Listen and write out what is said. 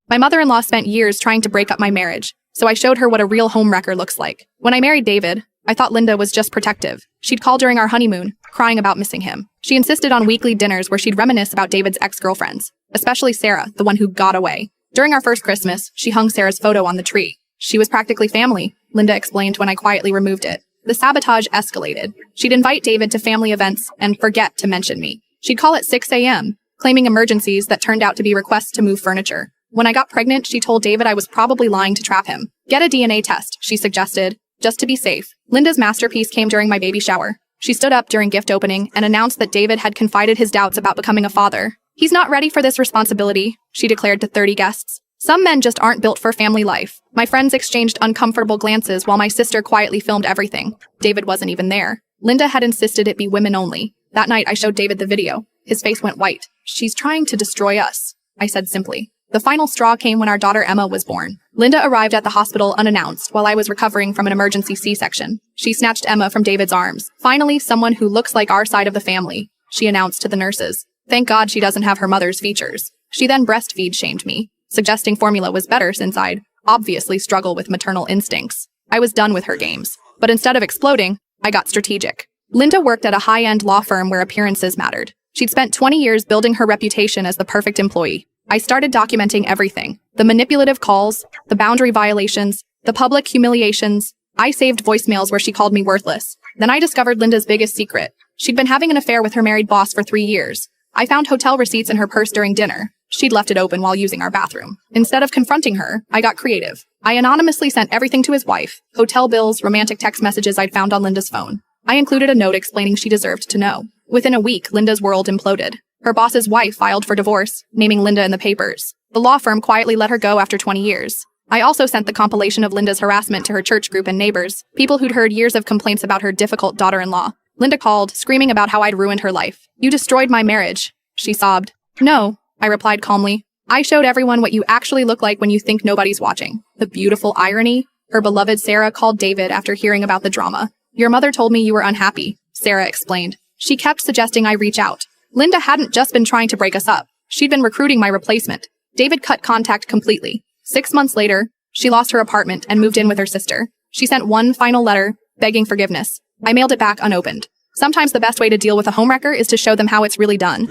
My mother-in-law spent years trying to break up my marriage, so I showed her what a real homewrecker looks like. When I married David, I thought Linda was just protective. She'd call during our honeymoon, crying about missing him. She insisted on weekly dinners where she'd reminisce about David's ex-girlfriends, especially Sarah, the one who got away. During our first Christmas, she hung Sarah's photo on the tree. She was practically family, Linda explained when I quietly removed it. The sabotage escalated. She'd invite David to family events and forget to mention me. She'd call at 6 a.m., claiming emergencies that turned out to be requests to move furniture. When I got pregnant, she told David I was probably lying to trap him. Get a DNA test, she suggested, just to be safe. Linda's masterpiece came during my baby shower. She stood up during gift opening and announced that David had confided his doubts about becoming a father. He's not ready for this responsibility, she declared to 30 guests. Some men just aren't built for family life. My friends exchanged uncomfortable glances while my sister quietly filmed everything. David wasn't even there. Linda had insisted it be women only. That night, I showed David the video. His face went white. She's trying to destroy us, I said simply. The final straw came when our daughter Emma was born. Linda arrived at the hospital unannounced while I was recovering from an emergency C-section. She snatched Emma from David's arms. Finally, someone who looks like our side of the family, she announced to the nurses. Thank God she doesn't have her mother's features. She then breastfeed shamed me, suggesting formula was better since I'd obviously struggle with maternal instincts. I was done with her games. But instead of exploding, I got strategic. Linda worked at a high-end law firm where appearances mattered. She'd spent 20 years building her reputation as the perfect employee. I started documenting everything. The manipulative calls, the boundary violations, the public humiliations. I saved voicemails where she called me worthless. Then I discovered Linda's biggest secret. She'd been having an affair with her married boss for 3 years. I found hotel receipts in her purse during dinner. She'd left it open while using our bathroom. Instead of confronting her, I got creative. I anonymously sent everything to his wife, hotel bills, romantic text messages I'd found on Linda's phone. I included a note explaining she deserved to know. Within a week, Linda's world imploded. Her boss's wife filed for divorce, naming Linda in the papers. The law firm quietly let her go after 20 years. I also sent the compilation of Linda's harassment to her church group and neighbors, people who'd heard years of complaints about her difficult daughter-in-law. Linda called, screaming about how I'd ruined her life. You destroyed my marriage, she sobbed. No, I replied calmly. I showed everyone what you actually look like when you think nobody's watching. The beautiful irony. Her beloved Sarah called David after hearing about the drama. Your mother told me you were unhappy, Sarah explained. She kept suggesting I reach out. Linda hadn't just been trying to break us up. She'd been recruiting my replacement. David cut contact completely. 6 months later, she lost her apartment and moved in with her sister. She sent one final letter, begging forgiveness. I mailed it back unopened. Sometimes the best way to deal with a homewrecker is to show them how it's really done.